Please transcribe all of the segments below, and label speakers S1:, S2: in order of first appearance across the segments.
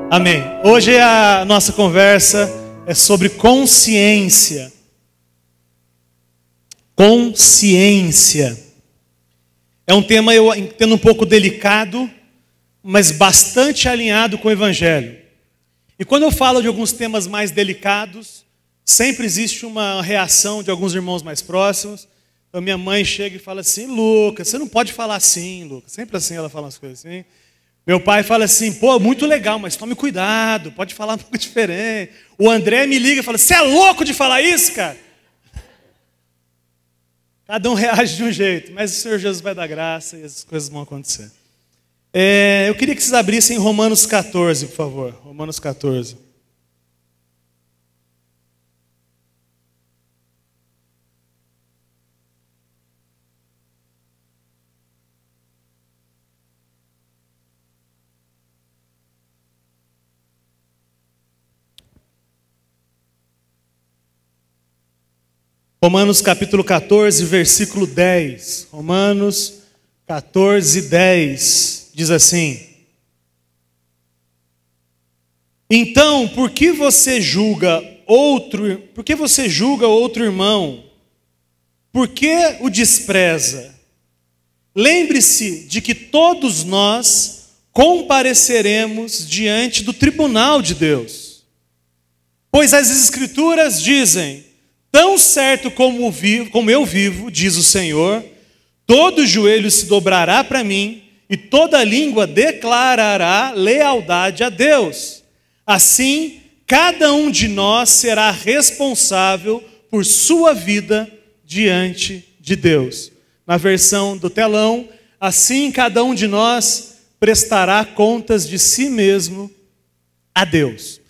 S1: Amém. Hoje a nossa conversa é sobre consciência. Consciência. É um tema, eu entendo, um pouco delicado, mas bastante alinhado com o Evangelho. E quando eu falo de alguns temas mais delicados, sempre existe uma reação de alguns irmãos mais próximos. Então minha mãe chega e fala assim: Lucas, você não pode falar assim, Lucas. Sempre assim ela fala umas coisas assim. Meu pai fala assim: pô, muito legal, mas tome cuidado, pode falar um pouco diferente. O André me liga e fala: você é louco de falar isso, cara? Cada um reage de um jeito, mas o Senhor Jesus vai dar graça e as coisas vão acontecer. Eu queria que vocês abrissem Romanos 14, por favor. Romanos 14. Romanos capítulo 14, versículo 10. Romanos 14, 10. Diz assim: então, por que você julga outro irmão? Por que o despreza? Lembre-se de que todos nós compareceremos diante do tribunal de Deus. Pois as Escrituras dizem: tão certo como eu vivo, diz o Senhor, todo joelho se dobrará para mim e toda língua declarará lealdade a Deus. Assim, cada um de nós será responsável por sua vida diante de Deus. Na versão do telão, assim cada um de nós prestará contas de si mesmo a Deus.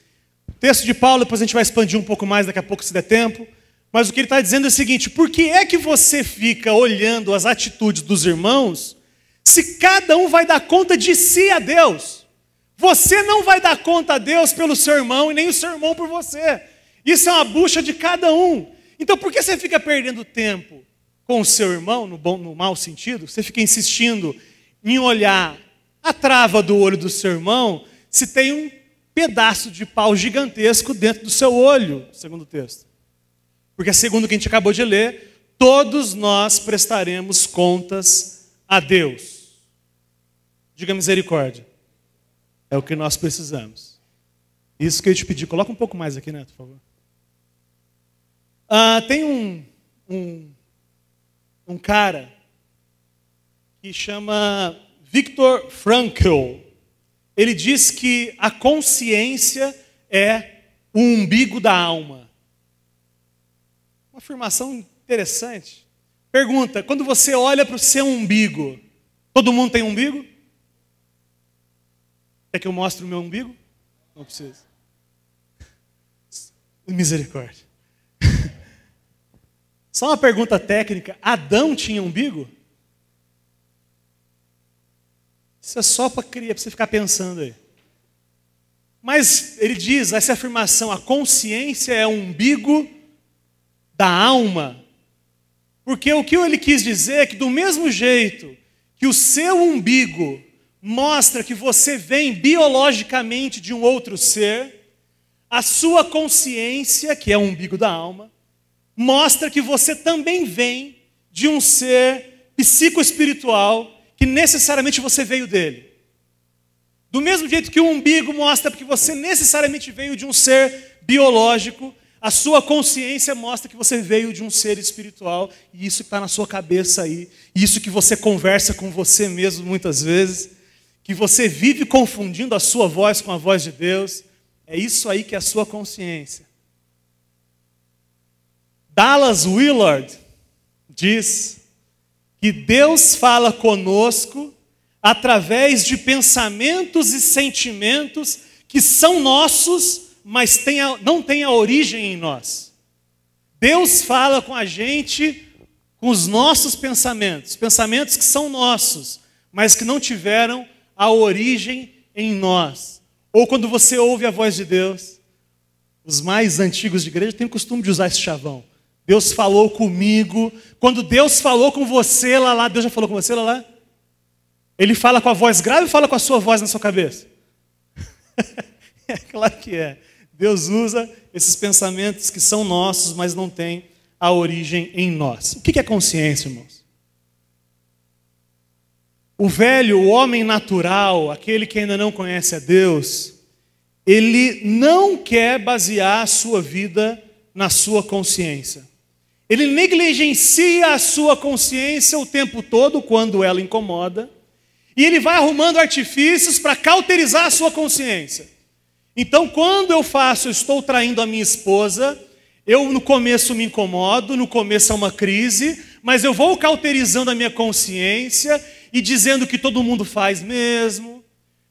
S1: O texto de Paulo, depois a gente vai expandir um pouco mais daqui a pouco se der tempo. Mas o que ele está dizendo é o seguinte: por que é que você fica olhando as atitudes dos irmãos, se cada um vai dar conta de si a Deus? Você não vai dar conta a Deus pelo seu irmão e nem o seu irmão por você. Isso é uma bucha de cada um. Então por que você fica perdendo tempo com o seu irmão, no mau sentido? Você fica insistindo em olhar a trava do olho do seu irmão, se tem um pedaço de pau gigantesco dentro do seu olho, segundo o texto. Porque segundo o que a gente acabou de ler, todos nós prestaremos contas a Deus. Diga misericórdia. É o que nós precisamos. Isso que eu te pedi. Coloca um pouco mais aqui, Neto, por favor. Tem um cara que chama Viktor Frankl. Ele diz que a consciência é o umbigo da alma. Uma afirmação interessante. Pergunta: quando você olha para o seu umbigo, todo mundo tem umbigo? Quer que eu mostre o meu umbigo? Não precisa. Misericórdia. Só uma pergunta técnica: Adão tinha umbigo? Isso é só para você ficar pensando aí. Mas ele diz, essa afirmação: a consciência é o umbigo da alma. Porque o que ele quis dizer é que do mesmo jeito que o seu umbigo mostra que você vem biologicamente de um outro ser, a sua consciência, que é o umbigo da alma, mostra que você também vem de um ser psicoespiritual, que necessariamente você veio dele. Do mesmo jeito que o umbigo mostra que você necessariamente veio de um ser biológico, a sua consciência mostra que você veio de um ser espiritual, e isso que está na sua cabeça aí, isso que você conversa com você mesmo muitas vezes, que você vive confundindo a sua voz com a voz de Deus, é isso aí que é a sua consciência. Dallas Willard diz que Deus fala conosco através de pensamentos e sentimentos que são nossos, mas não tem a origem em nós. Deus fala com a gente com os nossos pensamentos, pensamentos que são nossos, mas que não tiveram a origem em nós. Ou quando você ouve a voz de Deus, os mais antigos de igreja têm o costume de usar esse chavão: Deus falou comigo. Quando Deus falou com você lá, Deus já falou com você lá? Ele fala com a voz grave ou fala com a sua voz na sua cabeça? É claro que é. Deus usa esses pensamentos que são nossos, mas não têm a origem em nós. O que é consciência, irmãos? O velho, o homem natural, aquele que ainda não conhece a Deus, ele não quer basear a sua vida na sua consciência. Ele negligencia a sua consciência o tempo todo quando ela incomoda, e ele vai arrumando artifícios para cauterizar a sua consciência. Então, quando eu estou traindo a minha esposa, eu no começo me incomodo, no começo é uma crise, mas eu vou cauterizando a minha consciência e dizendo que todo mundo faz mesmo.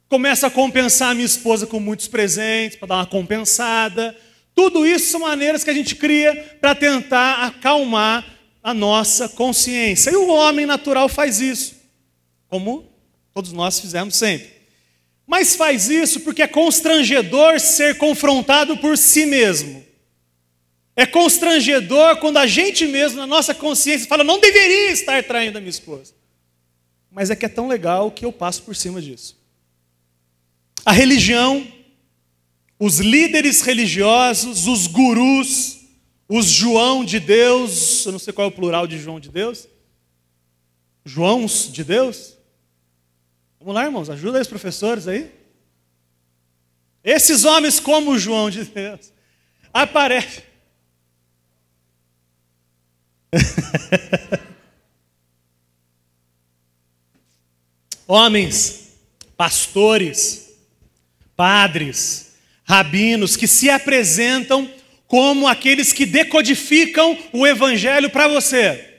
S1: Começo a compensar a minha esposa com muitos presentes, para dar uma compensada. Tudo isso são maneiras que a gente cria para tentar acalmar a nossa consciência. E o homem natural faz isso, como todos nós fizemos sempre. Mas faz isso porque é constrangedor ser confrontado por si mesmo. É constrangedor quando a gente mesmo, na nossa consciência, fala, não deveria estar traindo a minha esposa. Mas é que é tão legal que eu passo por cima disso. A religião, os líderes religiosos, os gurus, os João de Deus, eu não sei qual é o plural de João de Deus. Joãos de Deus? Vamos lá, irmãos, ajuda aí os professores aí. Esses homens como o João de Deus aparecem. Homens, pastores, padres, rabinos, que se apresentam como aqueles que decodificam o evangelho para você.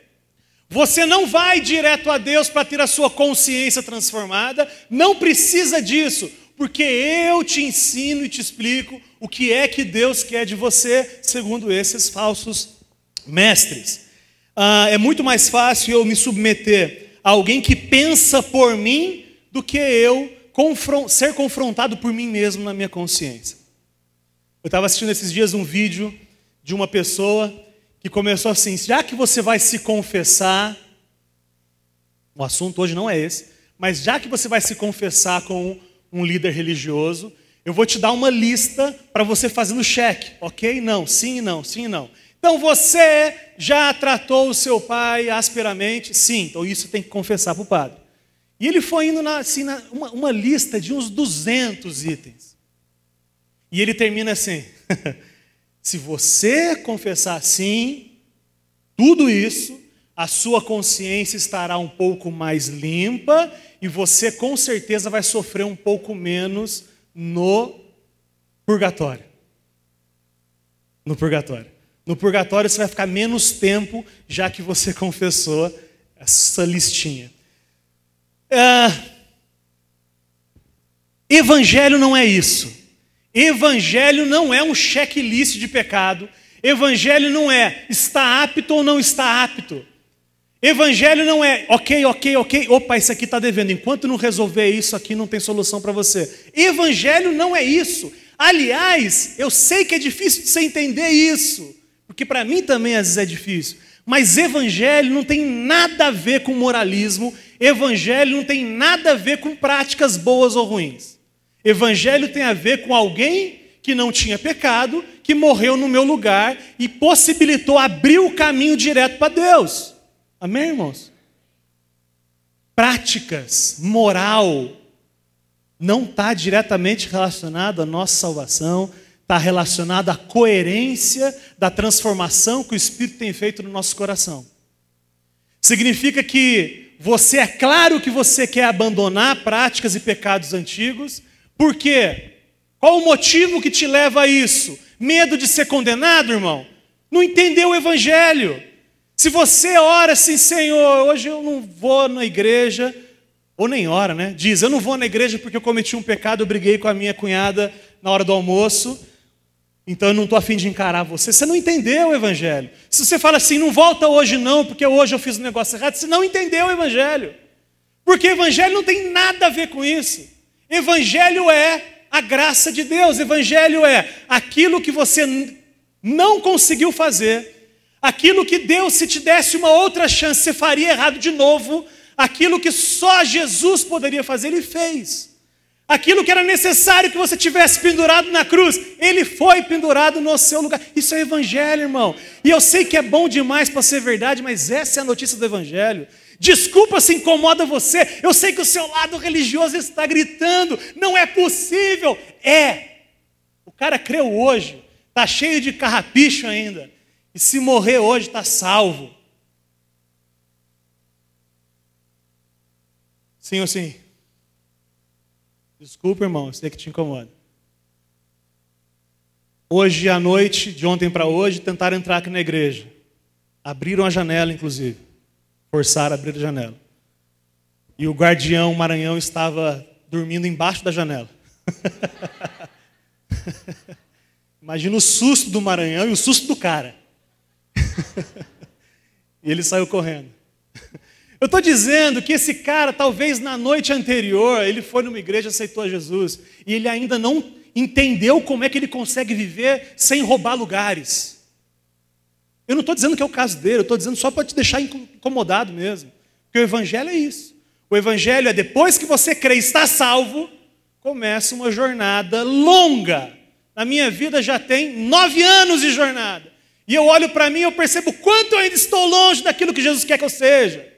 S1: Você não vai direto a Deus para ter a sua consciência transformada, não precisa disso, porque eu te ensino e te explico o que é que Deus quer de você, segundo esses falsos mestres. É muito mais fácil eu me submeter a alguém que pensa por mim do que eu ser confrontado por mim mesmo na minha consciência. Eu estava assistindo esses dias um vídeo de uma pessoa que começou assim, já que você vai se confessar, o assunto hoje não é esse, mas já que você vai se confessar com um líder religioso, eu vou te dar uma lista para você fazer no cheque, ok? Não, sim e não, sim e não. Então você já tratou o seu pai asperamente? Sim, então isso tem que confessar para o padre. E ele foi indo uma lista de uns 200 itens. E ele termina assim, se você confessar sim, tudo isso, a sua consciência estará um pouco mais limpa e você com certeza vai sofrer um pouco menos no purgatório. No purgatório. No purgatório você vai ficar menos tempo, já que você confessou essa listinha. Evangelho não é isso. Evangelho não é um checklist de pecado. Evangelho não é está apto ou não está apto. Evangelho não é ok. Opa, isso aqui está devendo. Enquanto não resolver isso aqui, não tem solução para você. Evangelho não é isso. Aliás, eu sei que é difícil de você entender isso. Porque para mim também às vezes é difícil. Mas evangelho não tem nada a ver com moralismo. Evangelho não tem nada a ver com práticas boas ou ruins. Evangelho tem a ver com alguém que não tinha pecado, que morreu no meu lugar e possibilitou abrir o caminho direto para Deus. Amém, irmãos? Práticas, moral, não está diretamente relacionado à nossa salvação, está relacionado à coerência da transformação que o Espírito tem feito no nosso coração. Significa que você, é claro que você quer abandonar práticas e pecados antigos. Por quê? Qual o motivo que te leva a isso? Medo de ser condenado, irmão? Não entendeu o Evangelho. Se você ora assim, Senhor, hoje eu não vou na igreja, ou nem ora, né? Diz, eu não vou na igreja porque eu cometi um pecado, eu briguei com a minha cunhada na hora do almoço, então eu não estou a fim de encarar você. Você não entendeu o Evangelho. Se você fala assim, não volta hoje não, porque hoje eu fiz um negócio errado, você não entendeu o Evangelho. Porque o Evangelho não tem nada a ver com isso. Evangelho é a graça de Deus. Evangelho é aquilo que você não conseguiu fazer, aquilo que Deus, se te desse uma outra chance, você faria errado de novo, aquilo que só Jesus poderia fazer, Ele fez. Aquilo que era necessário que você tivesse pendurado na cruz, ele foi pendurado no seu lugar. Isso é evangelho, irmão. E eu sei que é bom demais para ser verdade, mas essa é a notícia do evangelho. Desculpa se incomoda você. Eu sei que o seu lado religioso está gritando. Não é possível. É. O cara creu hoje. Está cheio de carrapicho ainda. E se morrer hoje, está salvo. Sim ou sim? Desculpa, irmão, eu sei que te incomoda. Hoje à noite, de ontem para hoje, tentaram entrar aqui na igreja. Abriram a janela, inclusive. Forçaram a abrir a janela. E o guardião Maranhão estava dormindo embaixo da janela. Imagina o susto do Maranhão e o susto do cara. E ele saiu correndo. Eu estou dizendo que esse cara, talvez na noite anterior, ele foi numa igreja e aceitou a Jesus. E ele ainda não entendeu como é que ele consegue viver sem roubar lugares. Eu não estou dizendo que é o caso dele, eu estou dizendo só para te deixar incomodado mesmo. Porque o evangelho é isso. O evangelho é depois que você crê e está salvo, começa uma jornada longa. Na minha vida já tem 9 anos de jornada. E eu olho para mim e eu percebo quanto eu ainda estou longe daquilo que Jesus quer que eu seja.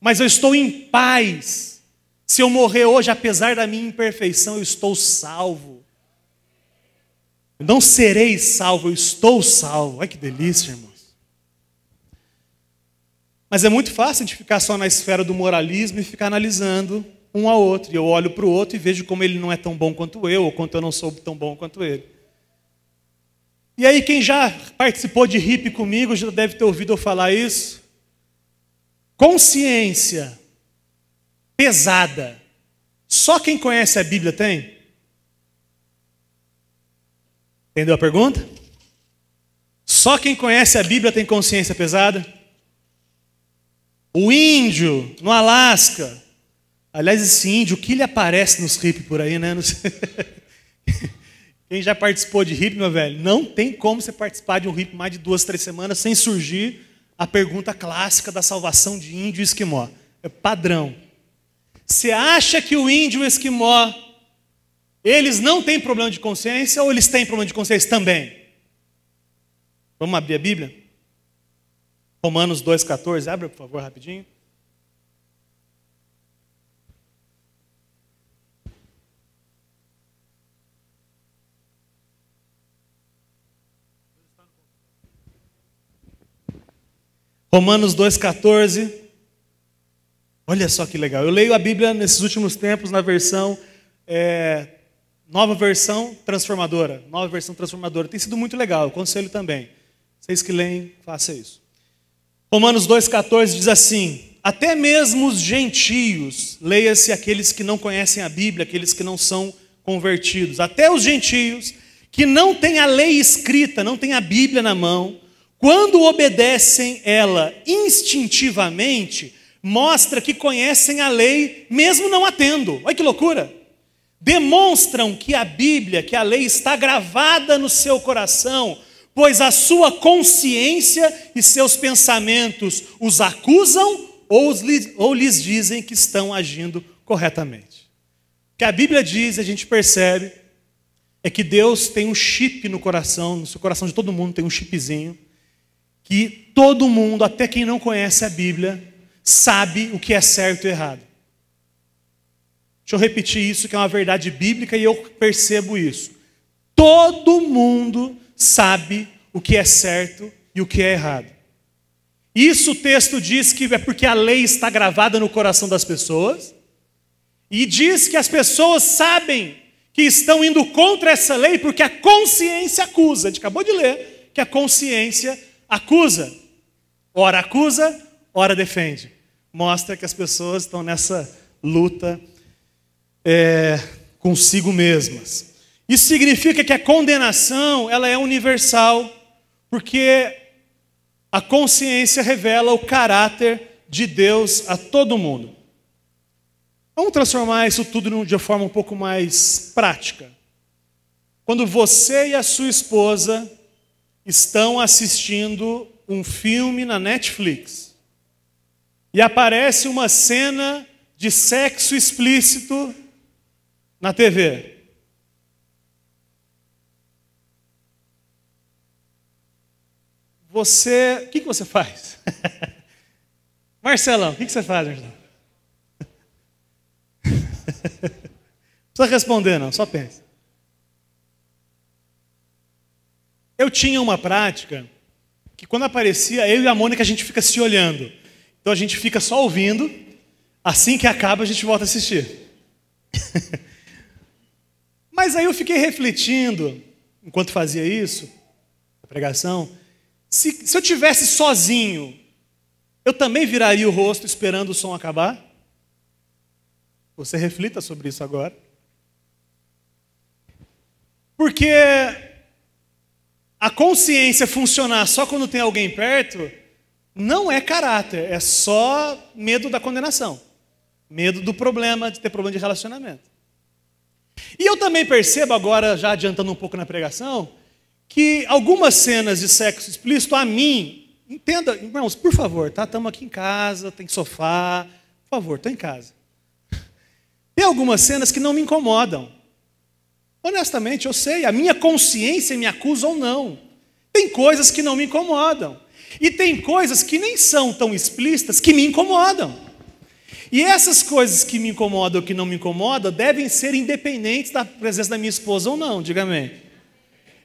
S1: Mas eu estou em paz. Se eu morrer hoje, apesar da minha imperfeição, eu estou salvo. Eu não serei salvo, eu estou salvo. Olha que delícia, irmãos. Mas é muito fácil de ficar só na esfera do moralismo e ficar analisando um ao outro. E eu olho para o outro e vejo como ele não é tão bom quanto eu, ou quanto eu não sou tão bom quanto ele. E aí quem já participou de hippie comigo já deve ter ouvido eu falar isso. Consciência pesada. Só quem conhece a Bíblia tem? Entendeu a pergunta? Só quem conhece a Bíblia tem consciência pesada? O índio no Alasca. Aliás, esse índio, o que lhe aparece nos hippies por aí, né? Não sei. Quem já participou de hippie, meu velho, não tem como você participar de um hippie mais de 2, 3 semanas sem surgir a pergunta clássica da salvação de índio e esquimó. É padrão. Você acha que o índio e o esquimó, eles não têm problema de consciência ou eles têm problema de consciência também? Vamos abrir a Bíblia? Romanos 2,14. Abre, por favor, rapidinho. Romanos 2,14. Olha só que legal. Eu leio a Bíblia nesses últimos tempos na versão, nova versão transformadora. Nova versão transformadora. Tem sido muito legal. Eu aconselho também. Vocês que leem, façam isso. Romanos 2,14 diz assim: até mesmo os gentios, leia-se aqueles que não conhecem a Bíblia, aqueles que não são convertidos, até os gentios que não têm a lei escrita, não têm a Bíblia na mão, quando obedecem ela instintivamente, mostra que conhecem a lei, mesmo não a tendo. Olha que loucura! Demonstram que a Bíblia, que a lei está gravada no seu coração, pois a sua consciência e seus pensamentos os acusam ou lhes dizem que estão agindo corretamente. O que a Bíblia diz, a gente percebe, é que Deus tem um chip no coração de todo mundo tem um chipzinho, que todo mundo, até quem não conhece a Bíblia, sabe o que é certo e errado. Deixa eu repetir isso, que é uma verdade bíblica, e eu percebo isso. Todo mundo sabe o que é certo e o que é errado. Isso o texto diz que é porque a lei está gravada no coração das pessoas, e diz que as pessoas sabem que estão indo contra essa lei porque a consciência acusa. A gente acabou de ler que a consciência acusa. Ora acusa, ora defende. Mostra que as pessoas estão nessa luta consigo mesmas. Isso significa que a condenação ela é universal, porque a consciência revela o caráter de Deus a todo mundo. Vamos transformar isso tudo de uma forma um pouco mais prática. Quando você e a sua esposa estão assistindo um filme na Netflix e aparece uma cena de sexo explícito, na TV. O que você faz? Marcelão, o que você faz, Marcelão? Não precisa responder, não, só pensa. Eu tinha uma prática que quando aparecia, eu e a Mônica, a gente fica se olhando. Então a gente fica só ouvindo, assim que acaba a gente volta a assistir. Mas aí eu fiquei refletindo, enquanto fazia isso, a pregação, se eu tivesse sozinho, eu também viraria o rosto esperando o som acabar? Você reflita sobre isso agora. Porque a consciência funcionar só quando tem alguém perto não é caráter, é só medo da condenação. Medo do problema, de ter problema de relacionamento. E eu também percebo agora, já adiantando um pouco na pregação, que algumas cenas de sexo explícito, a mim, entenda, irmãos, por favor, tá? Estamos aqui em casa, tem sofá, por favor, estou em casa. Tem algumas cenas que não me incomodam. Honestamente, eu sei, a minha consciência me acusa ou não. Tem coisas que não me incomodam. E tem coisas que nem são tão explícitas que me incomodam. E essas coisas que me incomodam ou que não me incomodam devem ser independentes da presença da minha esposa ou não, diga amém.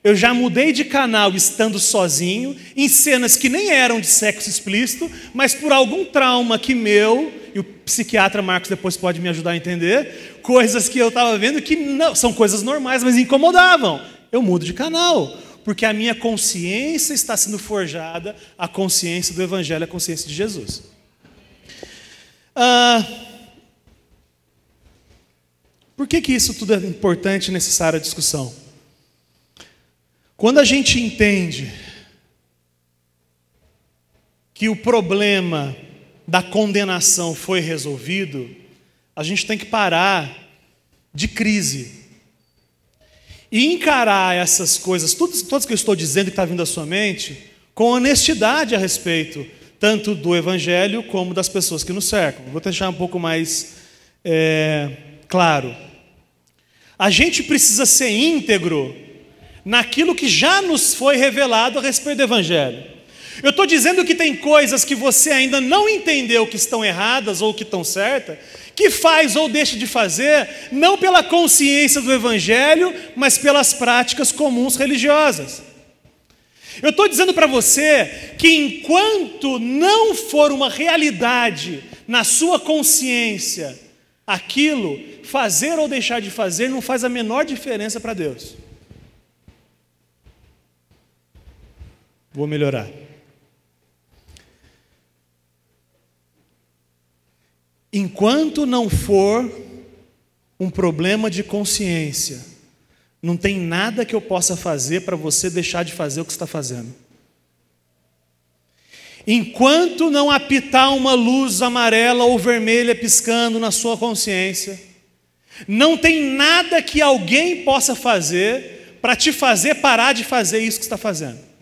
S1: Eu já mudei de canal estando sozinho, em cenas que nem eram de sexo explícito, mas por algum trauma que meu, e o psiquiatra Marcos depois pode me ajudar a entender, coisas que eu estava vendo que não, são coisas normais, mas incomodavam. Eu mudo de canal, porque a minha consciência está sendo forjada, a consciência do Evangelho, a consciência de Jesus. Por que isso tudo é importante e necessário a discussão? Quando a gente entende que o problema da condenação foi resolvido, a gente tem que parar de crise e encarar essas coisas, todas que eu estou dizendo que está vindo à sua mente, com honestidade a respeito, tanto do Evangelho como das pessoas que nos cercam. Vou deixar um pouco mais claro. A gente precisa ser íntegro naquilo que já nos foi revelado a respeito do Evangelho. Eu estou dizendo que tem coisas que você ainda não entendeu que estão erradas ou que estão certas, que faz ou deixa de fazer, não pela consciência do Evangelho, mas pelas práticas comuns religiosas. Eu estou dizendo para você que enquanto não for uma realidade na sua consciência, aquilo, fazer ou deixar de fazer, não faz a menor diferença para Deus. Vou melhorar. Enquanto não for um problema de consciência, não tem nada que eu possa fazer para você deixar de fazer o que você está fazendo. Enquanto não apitar uma luz amarela ou vermelha piscando na sua consciência, não tem nada que alguém possa fazer para te fazer parar de fazer isso que você está fazendo.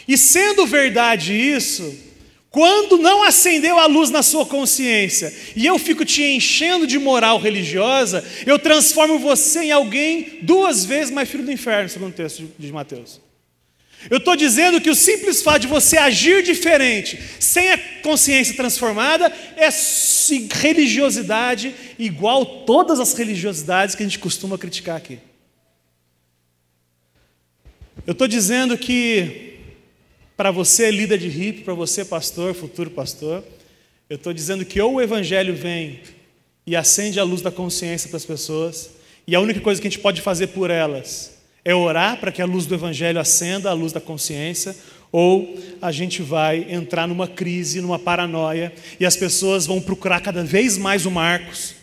S1: E sendo verdade isso, quando não acendeu a luz na sua consciência e eu fico te enchendo de moral religiosa, eu transformo você em alguém 2 vezes mais filho do inferno, segundo o texto de Mateus. Eu estou dizendo que o simples fato de você agir diferente, sem a consciência transformada, é religiosidade igual todas as religiosidades que a gente costuma criticar aqui. Eu estou dizendo que para você, líder de hippie, para você, pastor, futuro pastor, eu estou dizendo que ou o Evangelho vem e acende a luz da consciência para as pessoas, e a única coisa que a gente pode fazer por elas é orar para que a luz do Evangelho acenda a luz da consciência, ou a gente vai entrar numa crise, numa paranoia, e as pessoas vão procurar cada vez mais o Marcos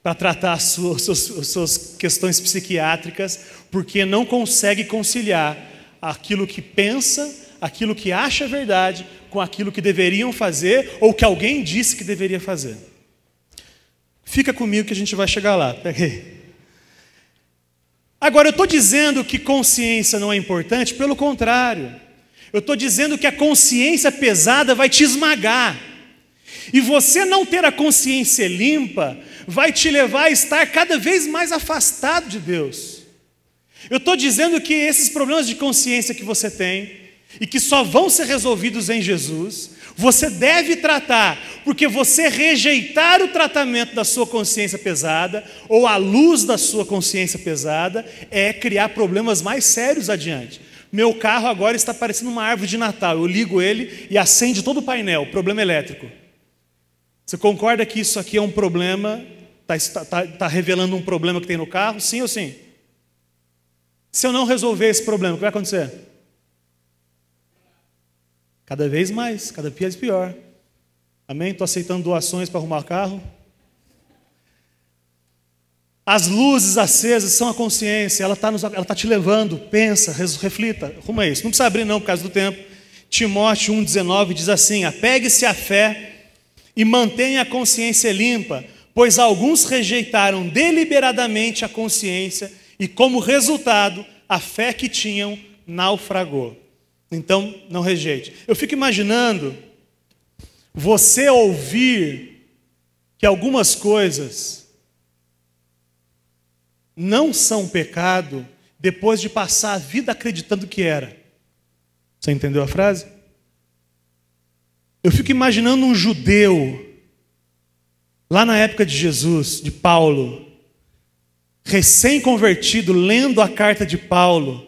S1: para tratar as suas questões psiquiátricas, porque não consegue conciliar aquilo que pensa, aquilo que acha verdade, com aquilo que deveriam fazer, ou que alguém disse que deveria fazer. Fica comigo que a gente vai chegar lá. Peguei. Agora, eu estou dizendo que consciência não é importante, pelo contrário. Eu estou dizendo que a consciência pesada vai te esmagar. E você não ter a consciência limpa vai te levar a estar cada vez mais afastado de Deus. Eu estou dizendo que esses problemas de consciência que você tem, e que só vão ser resolvidos em Jesus, você deve tratar, porque você rejeitar o tratamento da sua consciência pesada, ou a luz da sua consciência pesada, é criar problemas mais sérios adiante. Meu carro agora está parecendo uma árvore de Natal, eu ligo ele e acende todo o painel, problema elétrico. Você concorda que isso aqui é um problema, está revelando um problema que tem no carro, sim ou sim? Se eu não resolver esse problema, o que vai acontecer? Cada vez mais, cada vez pior. Amém? Estou aceitando doações para arrumar o carro. As luzes acesas são a consciência, ela está te levando, pensa, reflita, arruma isso. Não precisa abrir não por causa do tempo. Timóteo 1,19 diz assim: apegue-se à fé e mantenha a consciência limpa, pois alguns rejeitaram deliberadamente a consciência e, como resultado, a fé que tinham naufragou. Então, não rejeite. Eu fico imaginando você ouvir que algumas coisas não são pecado depois de passar a vida acreditando que era. Você entendeu a frase? Eu fico imaginando um judeu, lá na época de Jesus, de Paulo, recém-convertido, lendo a carta de Paulo,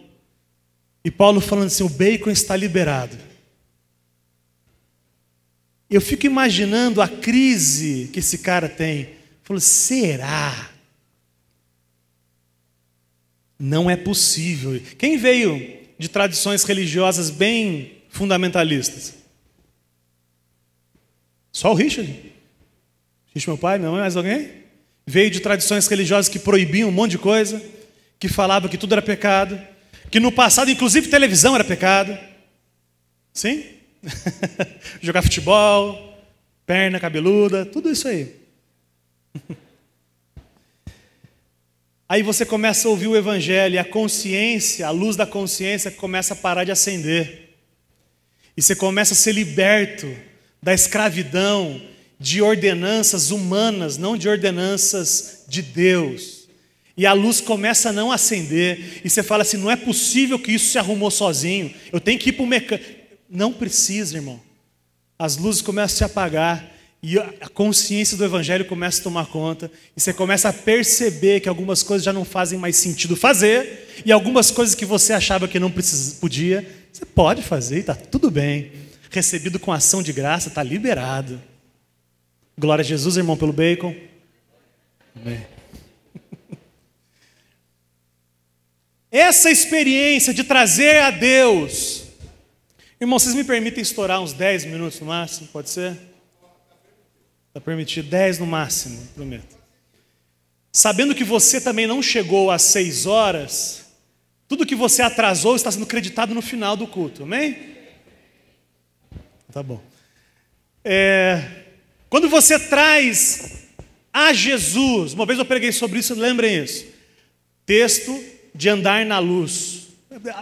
S1: e Paulo falando assim: o bacon está liberado. Eu fico imaginando a crise que esse cara tem. Falou: será? Não é possível. Quem veio de tradições religiosas bem fundamentalistas? Só o Richard? Meu pai, minha mãe, mais alguém? Veio de tradições religiosas que proibiam um monte de coisa, que falavam que tudo era pecado, que no passado, inclusive, televisão era pecado. Sim? Jogar futebol, perna cabeluda, tudo isso aí. Aí você começa a ouvir o evangelho e a consciência, a luz da consciência começa a parar de acender. E você começa a ser liberto da escravidão de ordenanças humanas, não de ordenanças de Deus. E a luz começa a não acender. E você fala assim: não é possível que isso se arrumou sozinho. Eu tenho que ir para o mecânico. Não precisa, irmão. As luzes começam a se apagar. E a consciência do evangelho começa a tomar conta. E você começa a perceber que algumas coisas já não fazem mais sentido fazer. E algumas coisas que você achava que não podia, você pode fazer e está tudo bem. Recebido com ação de graça, está liberado. Glória a Jesus, irmão, pelo bacon. Amém. Essa experiência de trazer a Deus. Irmão, vocês me permitem estourar uns 10 minutos no máximo? Pode ser? Está permitido 10 no máximo, prometo. Sabendo que você também não chegou às 6 horas, tudo que você atrasou está sendo creditado no final do culto, amém? Tá bom. Quando você traz a Jesus, uma vez eu preguei sobre isso, lembrem isso. Texto de andar na luz.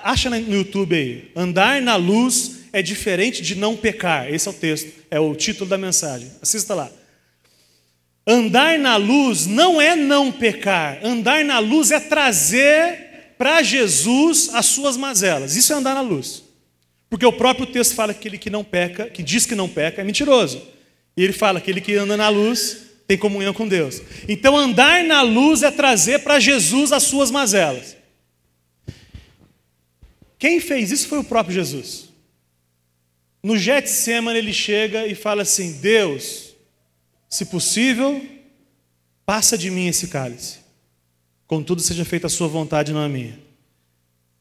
S1: Acha no YouTube aí. Andar na luz é diferente de não pecar. Esse é o texto, é o título da mensagem. Assista lá. Andar na luz não é não pecar. Andar na luz é trazer para Jesus as suas mazelas. Isso é andar na luz. Porque o próprio texto fala que aquele que não peca, que diz que não peca, é mentiroso. E ele fala que aquele que anda na luz tem comunhão com Deus. Então andar na luz é trazer para Jesus as suas mazelas. Quem fez isso foi o próprio Jesus. No Getsemane ele chega e fala assim: Deus, se possível, passa de mim esse cálice. Contudo, seja feita a sua vontade, não a minha.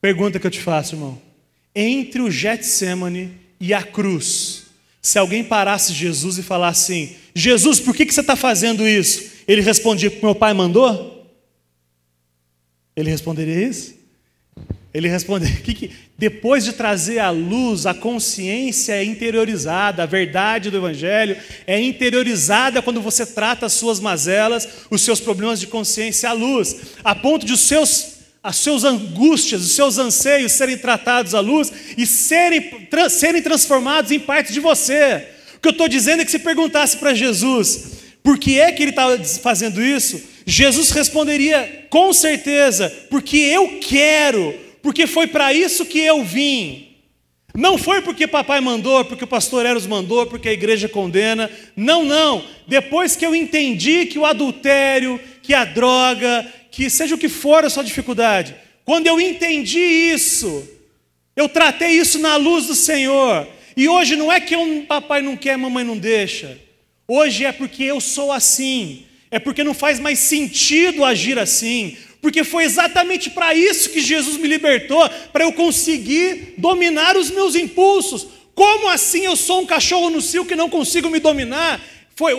S1: Pergunta que eu te faço, irmão. Entre o Getsemane e a cruz, se alguém parasse Jesus e falasse assim: Jesus, por que você está fazendo isso? Ele respondia: porque meu pai mandou? Ele responderia isso? Ele responderia que depois de trazer à luz, a consciência é interiorizada, a verdade do evangelho é interiorizada quando você trata as suas mazelas, os seus problemas de consciência à luz, a ponto de as suas angústias, os seus anseios serem tratados à luz e serem transformados em parte de você. O que eu estou dizendo é que se perguntasse para Jesus por que é que ele estava fazendo isso, Jesus responderia com certeza, porque eu quero, porque foi para isso que eu vim. Não foi porque papai mandou, porque o pastor Eros mandou, porque a igreja condena. Não, não. Depois que eu entendi que o adultério, que a droga, que seja o que for a sua dificuldade, quando eu entendi isso, eu tratei isso na luz do Senhor. E hoje não é que papai não quer, mamãe não deixa. Hoje é porque eu sou assim. É porque não faz mais sentido agir assim. Porque foi exatamente para isso que Jesus me libertou, para eu conseguir dominar os meus impulsos. Como assim eu sou um cachorro no cio que não consigo me dominar?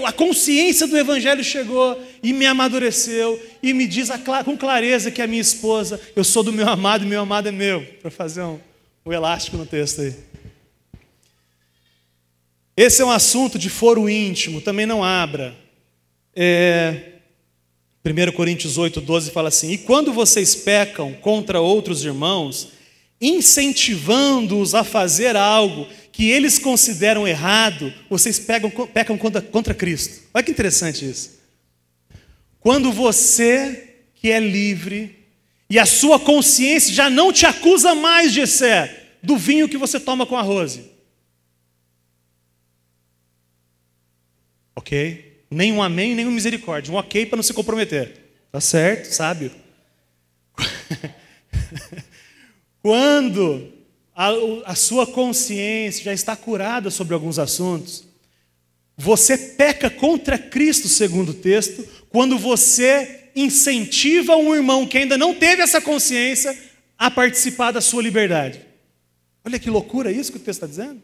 S1: A consciência do Evangelho chegou e me amadureceu e me diz com clareza que a minha esposa, eu sou do meu amado e meu amado é meu. Para fazer um elástico no texto aí. Esse é um assunto de foro íntimo, também não abra. 1 Coríntios 8:12 fala assim: e quando vocês pecam contra outros irmãos, incentivando-os a fazer algo que eles consideram errado, vocês pecam contra Cristo. Olha que interessante isso. Quando você, que é livre, e a sua consciência já não te acusa mais, Gessé, do vinho que você toma com arroz. Ok? Nem um amém, nem um misericórdia. Um ok para não se comprometer. Tá certo, sábio. Quando a sua consciência já está curada sobre alguns assuntos, você peca contra Cristo, segundo o texto, quando você incentiva um irmão que ainda não teve essa consciência a participar da sua liberdade. Olha que loucura isso que o texto está dizendo.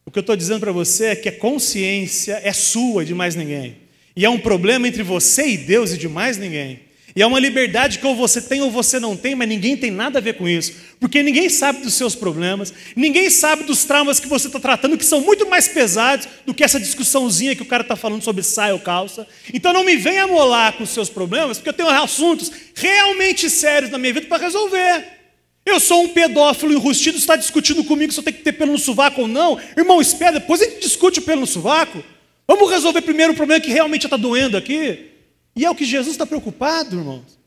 S1: O que eu estou dizendo para você é que a consciência é sua e de mais ninguém. E é um problema entre você e Deus e de mais ninguém. E é uma liberdade que ou você tem ou você não tem, mas ninguém tem nada a ver com isso. Porque ninguém sabe dos seus problemas, ninguém sabe dos traumas que você está tratando, que são muito mais pesados do que essa discussãozinha que o cara está falando sobre saia ou calça. Então não me venha amolar com os seus problemas, porque eu tenho assuntos realmente sérios na minha vida para resolver. Eu sou um pedófilo enrustido, você está discutindo comigo se eu tenho que ter pelo no sovaco ou não. Irmão, espera, depois a gente discute o pelo no sovaco. Vamos resolver primeiro o problema que realmente está doendo aqui. E é o que Jesus está preocupado, irmãos.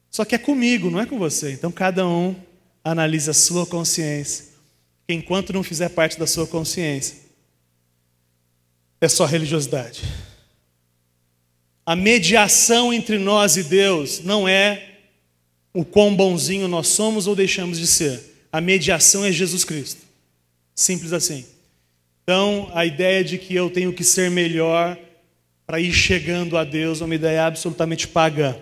S1: Só que é comigo, não é com você. Então cada um analise a sua consciência. Enquanto não fizer parte da sua consciência, é só religiosidade. A mediação entre nós e Deus não é o quão bonzinho nós somos ou deixamos de ser. A mediação é Jesus Cristo. Simples assim. Então, a ideia de que eu tenho que ser melhor para ir chegando a Deus é uma ideia absolutamente pagã.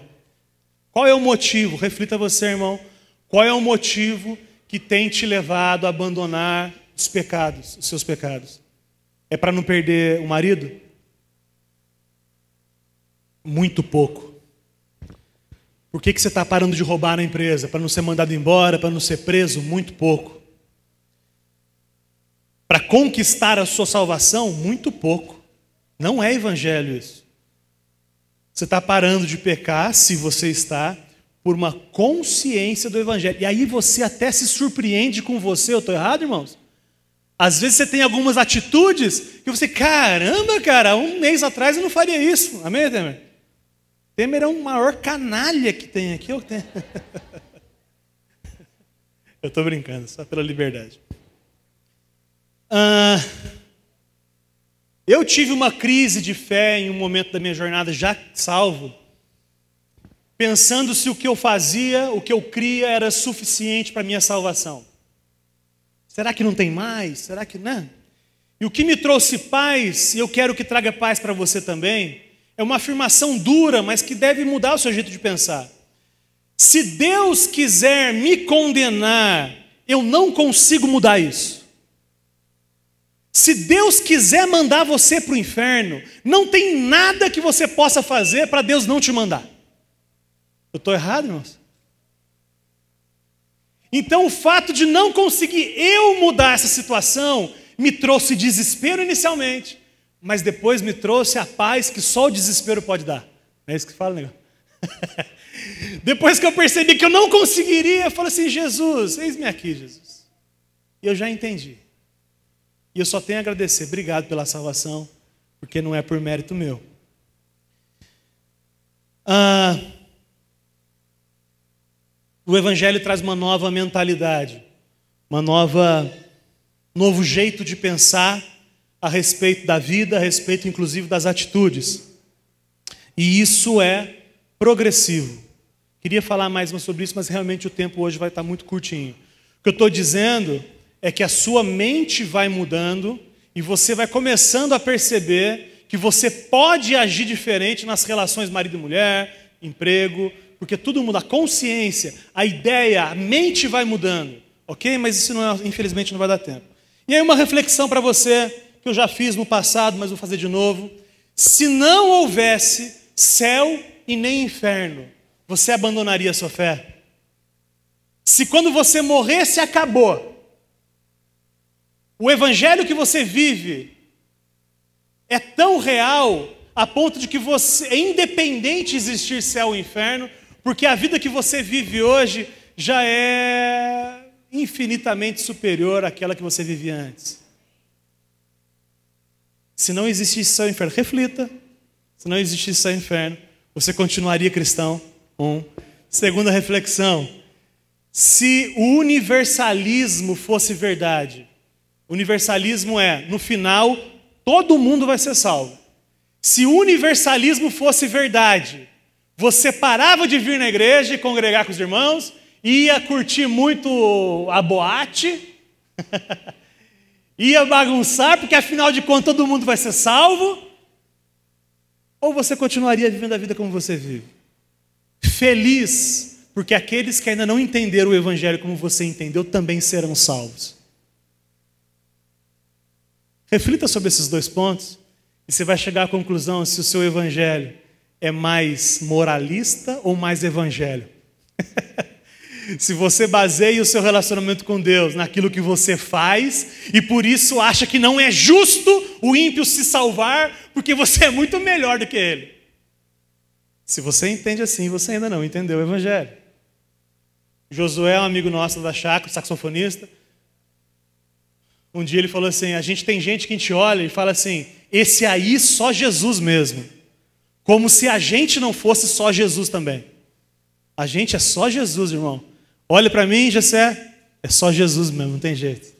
S1: Qual é o motivo? Reflita você, irmão. Qual é o motivo que tem te levado a abandonar os pecados, os seus pecados? É para não perder o marido? Muito pouco. Por que você está parando de roubar na empresa? Para não ser mandado embora, para não ser preso? Muito pouco. Para conquistar a sua salvação? Muito pouco. Não é evangelho isso. Você está parando de pecar, se você está, por uma consciência do evangelho. E aí você até se surpreende com você. Eu estou errado, irmãos? Às vezes você tem algumas atitudes que você, caramba, cara, um mês atrás eu não faria isso. Amém, Temer? Temer é o maior canalha que tem aqui. Eu estou brincando, só pela liberdade. Eu tive uma crise de fé em um momento da minha jornada, já salvo, pensando se o que eu fazia, o que eu cria era suficiente para a minha salvação. Será que não tem mais? Será que não? E o que me trouxe paz, e eu quero que traga paz para você também, é uma afirmação dura, mas que deve mudar o seu jeito de pensar. Se Deus quiser me condenar, eu não consigo mudar isso. Se Deus quiser mandar você para o inferno, não tem nada que você possa fazer para Deus não te mandar. Eu estou errado, irmãos? Então o fato de não conseguir eu mudar essa situação me trouxe desespero inicialmente, mas depois me trouxe a paz que só o desespero pode dar. Não é isso que fala, negócio? Depois que eu percebi que eu não conseguiria, eu falei assim, Jesus, eis-me aqui, Jesus. E eu já entendi. E eu só tenho a agradecer. Obrigado pela salvação, porque não é por mérito meu. O Evangelho traz uma nova mentalidade, novo jeito de pensar a respeito da vida, a respeito inclusive das atitudes. E isso é progressivo. Queria falar mais sobre isso, mas realmente o tempo hoje vai estar muito curtinho. O que eu estou dizendo é que a sua mente vai mudando e você vai começando a perceber que você pode agir diferente nas relações marido e mulher, emprego, porque tudo muda, a consciência, a ideia, a mente vai mudando, ok? Mas isso infelizmente não vai dar tempo. E aí uma reflexão para você, que eu já fiz no passado, mas vou fazer de novo. Se não houvesse céu e nem inferno, você abandonaria a sua fé? Se quando você morresse acabou, o evangelho que você vive é tão real a ponto de que você, é independente de existir céu ou inferno, porque a vida que você vive hoje já é infinitamente superior àquela que você vivia antes. Se não existisse céu e inferno, reflita. Se não existisse céu e inferno, você continuaria cristão? Segunda reflexão. Se o universalismo fosse verdade, universalismo é, no final, todo mundo vai ser salvo. Se o universalismo fosse verdade, você parava de vir na igreja e congregar com os irmãos, ia curtir muito a boate, ia bagunçar, porque afinal de contas todo mundo vai ser salvo, ou você continuaria vivendo a vida como você vive? Feliz, porque aqueles que ainda não entenderam o evangelho como você entendeu, também serão salvos. Reflita sobre esses dois pontos, e você vai chegar à conclusão se o seu evangelho é mais moralista ou mais evangelho. Se você baseia o seu relacionamento com Deus naquilo que você faz e por isso acha que não é justo o ímpio se salvar porque você é muito melhor do que ele. Se você entende assim, você ainda não entendeu o evangelho. Josué é um amigo nosso da chácara, saxofonista. Um dia ele falou assim, a gente tem gente que a gente olha e fala assim, esse aí só Jesus mesmo. Como se a gente não fosse só Jesus também. A gente é só Jesus, irmão. Olha para mim, Jessé, é só Jesus mesmo, não tem jeito.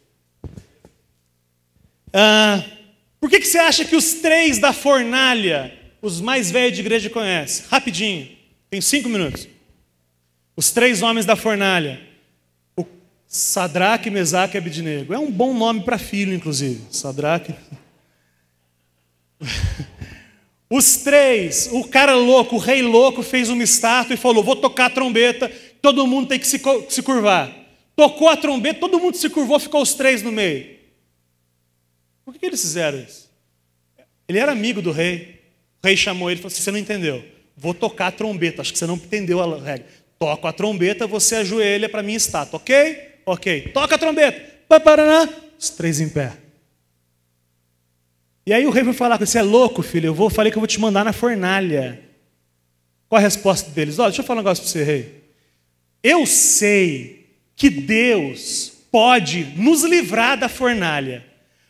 S1: Por que você acha que os 3 da fornalha, os mais velhos de igreja conhecem? Rapidinho, tem 5 minutos. Os 3 homens da fornalha. O Sadraque, Mesaque e Abednego. É um bom nome para filho, inclusive. Sadraque. Os 3, o cara louco, o rei louco fez uma estátua e falou, vou tocar a trombeta, todo mundo tem que se curvar. Tocou a trombeta, todo mundo se curvou, ficou os 3 no meio. Por que eles fizeram isso? Ele era amigo do rei. O rei chamou ele e falou assim, você não entendeu. Vou tocar a trombeta, acho que você não entendeu a regra. Toco a trombeta, você ajoelha para a minha estátua, ok? Ok. Toca a trombeta. Os 3 em pé. E aí o rei foi falar, você é louco, filho? Falei que eu vou te mandar na fornalha. Qual a resposta deles? Olha, deixa eu falar um negócio para você, rei. Eu sei que Deus pode nos livrar da fornalha.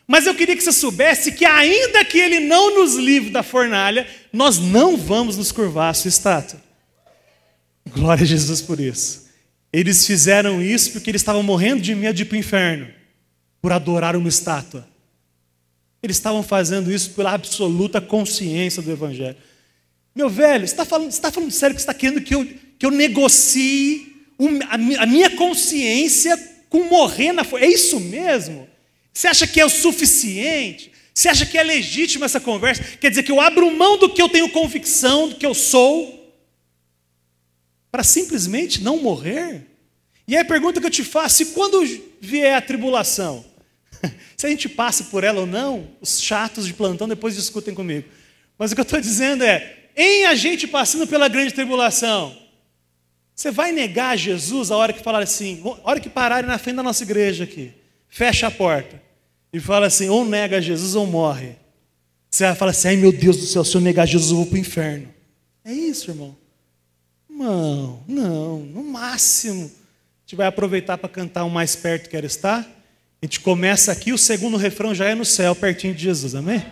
S1: Mas eu queria que você soubesse que ainda que Ele não nos livre da fornalha, nós não vamos nos curvar à sua estátua. Glória a Jesus por isso. Eles fizeram isso porque eles estavam morrendo de medo de ir para o inferno, por adorar uma estátua. Eles estavam fazendo isso pela absoluta consciência do evangelho. Meu velho, você está falando sério que você está querendo que eu negocie a minha consciência com morrer na força? É isso mesmo? Você acha que é o suficiente? Você acha que é legítima essa conversa? Quer dizer que eu abro mão do que eu tenho convicção, do que eu sou, para simplesmente não morrer? E aí a pergunta que eu te faço, e quando vier a tribulação? Se a gente passa por ela ou não, os chatos de plantão depois discutem comigo. Mas o que eu estou dizendo é, em a gente passando pela grande tribulação, você vai negar Jesus a hora que falar assim, a hora que pararem na frente da nossa igreja aqui, fecha a porta e fala assim, ou nega Jesus ou morre. Você vai falar assim, ai meu Deus do céu, se eu negar Jesus eu vou para o inferno. É isso, irmão. Não, no máximo, a gente vai aproveitar para cantar o mais perto quero estar, A gente começa aqui, o segundo refrão já é no céu, pertinho de Jesus, amém?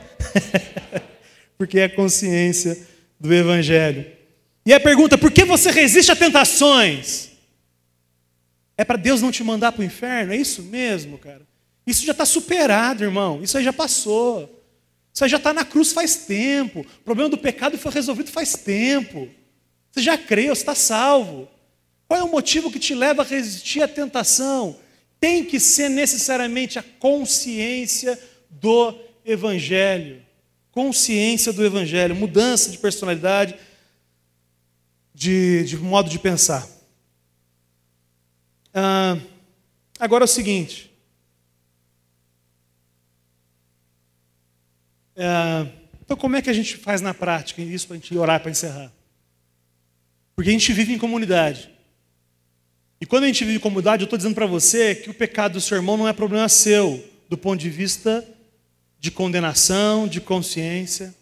S1: Porque é a consciência do Evangelho. E a pergunta, por que você resiste a tentações? É para Deus não te mandar para o inferno? É isso mesmo, cara? Isso já está superado, irmão. Isso aí já passou. Isso aí já está na cruz faz tempo. O problema do pecado foi resolvido faz tempo. Você já creu, você está salvo. Qual é o motivo que te leva a resistir à tentação? Tem que ser necessariamente a consciência do Evangelho. Consciência do Evangelho, mudança de personalidade, de modo de pensar. Agora é o seguinte. Então como é que a gente faz na prática isso para a gente orar para encerrar? Porque a gente vive em comunidade. E quando a gente vive em comunidade, eu estou dizendo para você que o pecado do seu irmão não é problema seu, do ponto de vista de condenação, de consciência.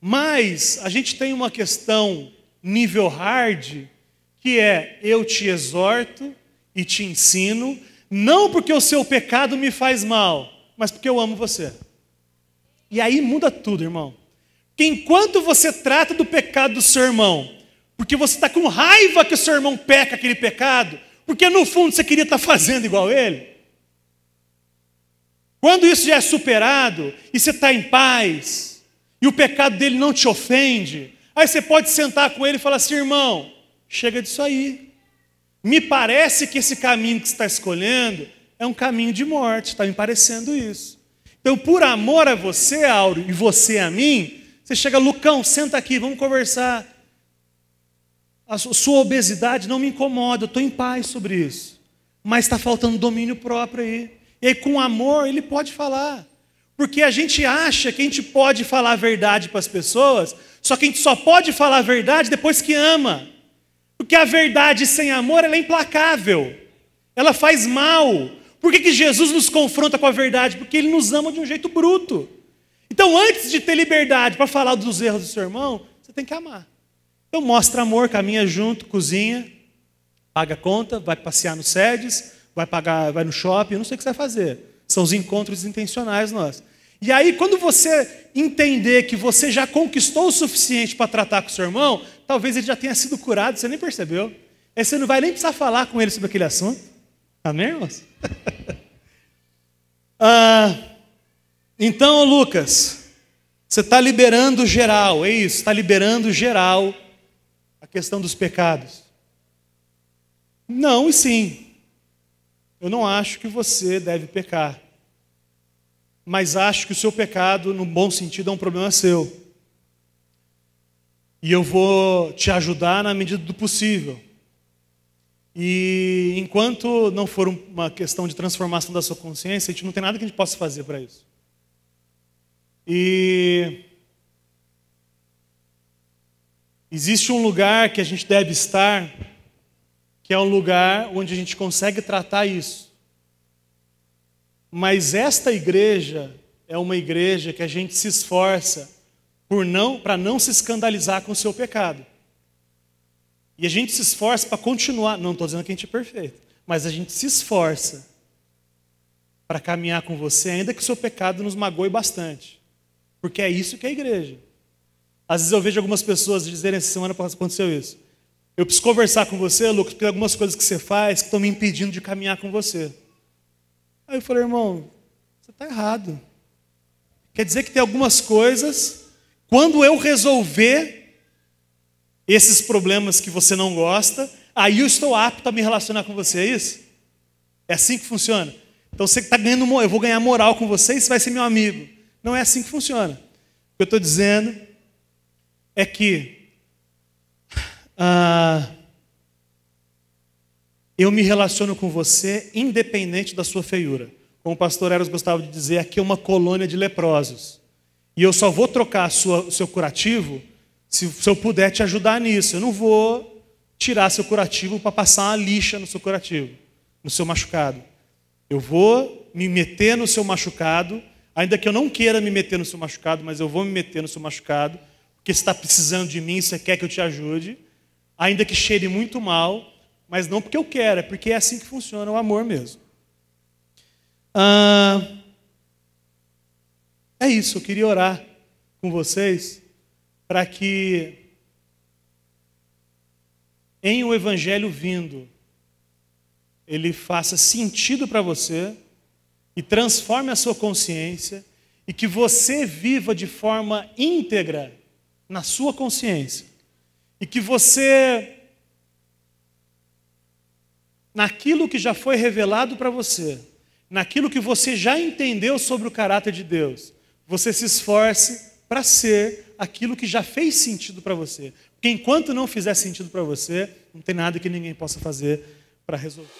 S1: Mas a gente tem uma questão nível hard, que é: eu te exorto e te ensino, não porque o seu pecado me faz mal, mas porque eu amo você. E aí muda tudo, irmão. Porque enquanto você trata do pecado do seu irmão, porque você está com raiva que o seu irmão peca aquele pecado, porque no fundo você queria estar fazendo igual ele. Quando isso já é superado, e você está em paz, e o pecado dele não te ofende, aí você pode sentar com ele e falar assim: irmão, chega disso aí. Me parece que esse caminho que você está escolhendo é um caminho de morte, está me parecendo isso. Então, por amor a você, Áureo, e você a mim, você chega: Lucão, senta aqui, vamos conversar. A sua obesidade não me incomoda, eu estou em paz sobre isso. Mas está faltando domínio próprio aí. E aí, com amor, ele pode falar. Porque a gente acha que a gente pode falar a verdade para as pessoas, só que a gente só pode falar a verdade depois que ama. Porque a verdade sem amor, ela é implacável. Ela faz mal. Por que Jesus nos confronta com a verdade? Porque Ele nos ama de um jeito bruto. Então, antes de ter liberdade para falar dos erros do seu irmão, você tem que amar. Então, mostra amor, caminha junto, cozinha, paga a conta, vai passear no SEDES, vai no shopping, eu não sei o que você vai fazer. São os encontros intencionais nossos. E aí, quando você entender que você já conquistou o suficiente para tratar com o seu irmão, talvez ele já tenha sido curado, você nem percebeu. Aí você não vai nem precisar falar com ele sobre aquele assunto. Amém, irmãos? Então, Lucas, você está liberando geral, é isso, está liberando geral a questão dos pecados. Não e sim. Eu não acho que você deve pecar. Mas acho que o seu pecado, no bom sentido, é um problema seu. E eu vou te ajudar na medida do possível. E enquanto não for uma questão de transformação da sua consciência, a gente não tem nada que a gente possa fazer para isso. E existe um lugar que a gente deve estar, que é um lugar onde a gente consegue tratar isso. Mas esta igreja é uma igreja que a gente se esforça para não se escandalizar com o seu pecado. E a gente se esforça para continuar, não estou dizendo que a gente é perfeito, mas a gente se esforça para caminhar com você, ainda que o seu pecado nos magoe bastante. Porque é isso que é a igreja. Às vezes eu vejo algumas pessoas dizerem: essa semana aconteceu isso. Eu preciso conversar com você, Lucas, porque tem algumas coisas que você faz que estão me impedindo de caminhar com você. Aí eu falei: irmão, você está errado. Quer dizer que tem algumas coisas, quando eu resolver esses problemas que você não gosta, aí eu estou apto a me relacionar com você, é isso? É assim que funciona? Então você está ganhando, eu vou ganhar moral com você e você vai ser meu amigo. Não é assim que funciona. O que eu estou dizendo é que eu me relaciono com você independente da sua feiura. Como o pastor Eros gostava de dizer, aqui é uma colônia de leprosos. E eu só vou trocar o seu curativo se eu puder te ajudar nisso. Eu não vou tirar seu curativo para passar uma lixa no seu curativo, no seu machucado. Eu vou me meter no seu machucado, ainda que eu não queira me meter no seu machucado, mas eu vou me meter no seu machucado, porque você está precisando de mim, você quer que eu te ajude, ainda que cheire muito mal, mas não porque eu quero, é porque é assim que funciona o amor mesmo. É isso, eu queria orar com vocês para que em o Evangelho vindo, ele faça sentido para você e transforme a sua consciência e que você viva de forma íntegra na sua consciência. E que você, naquilo que já foi revelado para você, naquilo que você já entendeu sobre o caráter de Deus, você se esforce para ser aquilo que já fez sentido para você. Porque enquanto não fizer sentido para você, não tem nada que ninguém possa fazer para resolver.